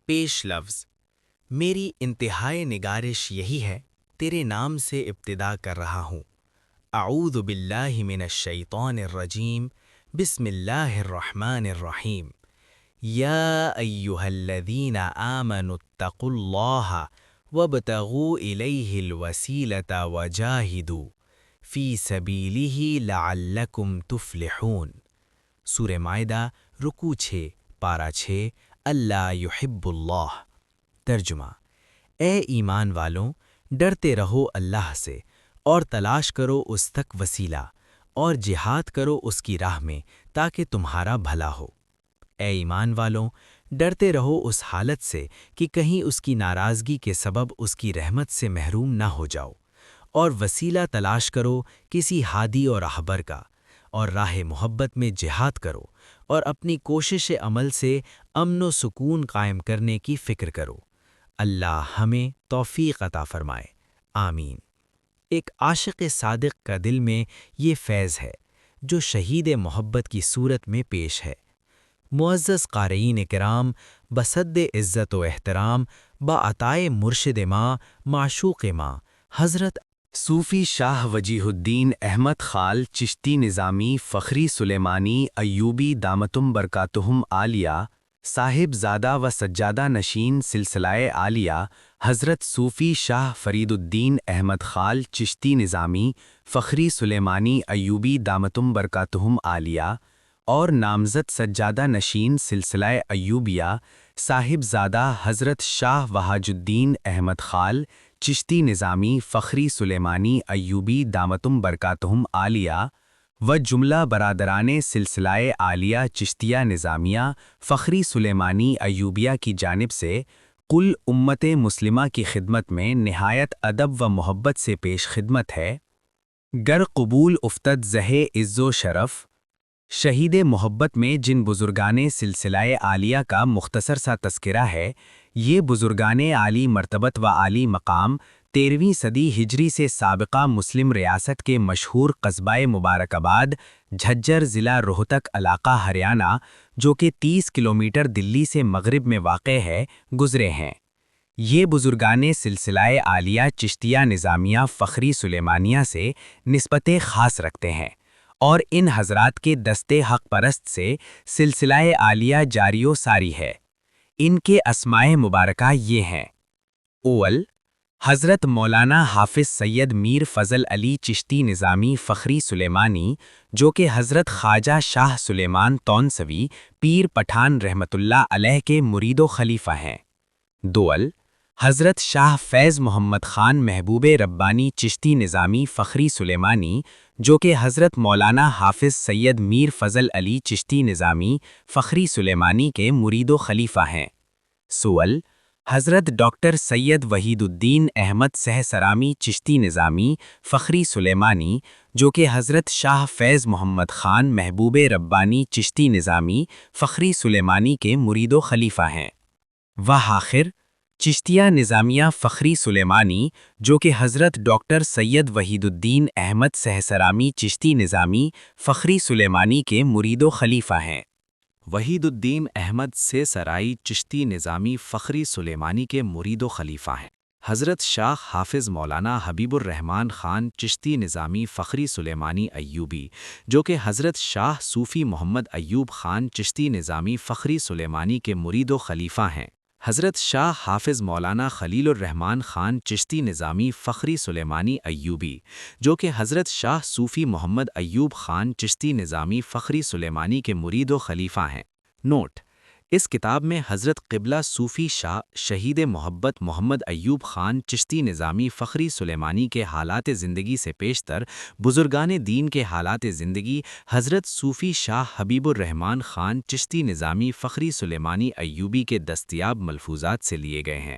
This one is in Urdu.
پیش لفظ میری انتہائی نگارش یہی ہے تیرے نام سے ابتدا کر رہا ہوں۔ اعوذ باللہ من الشیطان الرجیم، بسم اللہ الرحمن الرحیم۔ یا ایہا الذین آمنوا اتقوا اللہ وابتغوا الیہ الوسیلۃ وجاہدوا فی سبیلہ لعلکم تفلحون۔ سورہ مائدہ رکوع 6 پارہ 6 اللہ یحب اللہ۔ ترجمہ: اے ایمان والوں، ڈرتے رہو اللہ سے اور تلاش کرو اس تک وسیلہ اور جہاد کرو اس کی راہ میں تاکہ تمہارا بھلا ہو۔ اے ایمان والوں، ڈرتے رہو اس حالت سے کہ کہیں اس کی ناراضگی کے سبب اس کی رحمت سے محروم نہ ہو جاؤ، اور وسیلہ تلاش کرو کسی ہادی اور راہبر کا، اور راہ محبت میں جہاد کرو، اور اپنی کوشش عمل سے امن و سکون قائم کرنے کی فکر کرو۔ اللہ ہمیں توفیق عطا فرمائے، آمین۔ ایک عاشق صادق کا دل میں یہ فیض ہے جو شہید محبت کی صورت میں پیش ہے۔ معزز قارئین کرام، بصد عزت و احترام، بعطائے مرشد ماں، معشوق ماں، حضرت صوفی شاہ وجیہ الدین احمد خال چشتی نظامی فخری سلیمانی ایوبی دامتم برکاتہم عالیہ، صاحب زادہ و سجادہ نشین سلسلہ عالیہ حضرت صوفی شاہ فرید الدین احمد خال چشتی نظامی فخری سلیمانی ایوبی دامتم برکاتہم عالیہ، اور نامزد سجادہ نشین سلسلہ ایوبیہ صاحب زادہ حضرت شاہ وہاج الدین احمد خال چشتی نظامی فخری سلیمانی ایوبی دامتم برکاتہم عالیہ و جملہ برادران سلسلہ عالیہ چشتیہ نظامیہ فخری سلیمانی ایوبیہ کی جانب سے کل امت مسلمہ کی خدمت میں نہایت ادب و محبت سے پیش خدمت ہے۔ گر قبول افتد زہ عز و شرف، شہید محبت میں جن بزرگان سلسلہ عالیہ کا مختصر سا تذکرہ ہے، یہ بزرگان عالی مرتبت و عالی مقام 13ویں صدی ہجری سے سابقہ مسلم ریاست کے مشہور قصبہ مبارک آباد جھجر ضلع روہتک علاقہ ہریانہ، جو کہ 30 کلومیٹر دلی سے مغرب میں واقع ہے، گزرے ہیں۔ یہ بزرگان سلسلہ عالیہ چشتیہ نظامیہ فخری سلیمانیہ سے نسبت خاص رکھتے ہیں، اور ان حضرات کے دستے حق پرست سے سلسلہ عالیہ جاری و ساری ہے۔ ان کے اسماء مبارکہ یہ ہیں: اول، حضرت مولانا حافظ سید میر فضل علی چشتی نظامی فخری سلیمانی، جو کہ حضرت خواجہ شاہ سلیمان تونسوی پیر پٹھان رحمۃ اللہ علیہ کے مرید و خلیفہ ہیں۔ دوال، حضرت شاہ فیض محمد خان محبوب ربانی چشتی نظامی فخری سلیمانی، جو کہ حضرت مولانا حافظ سید میر فضل علی چشتی نظامی فخری سلیمانی کے مرید و خلیفہ ہیں۔ سول، حضرت ڈاکٹر سید وحید الدین احمد سہسرامی چشتی نظامی فخری سلیمانی، جو کہ حضرت شاہ فیض محمد خان محبوب ربانی چشتی نظامی فخری سلیمانی کے مرید و خلیفہ ہیں۔ وآخر، چشتیہ نظامیہ فخری سلیمانی، جو کہ حضرت ڈاکٹر سید وحید الدین احمد سہسرامی چشتی نظامی فخری سلیمانی کے مرید و خلیفہ ہیں۔ وحید الدین احمد سہسرائی چشتی نظامی فخری سلیمانی کے مرید و خلیفہ ہیں۔ حضرت شاہ حافظ مولانا حبیب الرحمن خان چشتی نظامی فخری سلیمانی ایوبی، جو کہ حضرت شاہ صوفی محمد ایوب خان چشتی نظامی فخری سلیمانی کے مرید و خلیفہ ہیں۔ حضرت شاہ حافظ مولانا خلیل الرحمن خان چشتی نظامی فخری سلیمانی ایوبی، جو کہ حضرت شاہ صوفی محمد ایوب خان چشتی نظامی فخری سلیمانی کے مرید و خلیفہ ہیں۔ نوٹ: اس کتاب میں حضرت قبلہ صوفی شاہ شہید محبت محمد ایوب خان چشتی نظامی فخری سلیمانی کے حالات زندگی سے پیشتر بزرگان دین کے حالات زندگی حضرت صوفی شاہ حبیب الرحمن خان چشتی نظامی فخری سلیمانی ایوبی کے دستیاب ملفوظات سے لیے گئے ہیں۔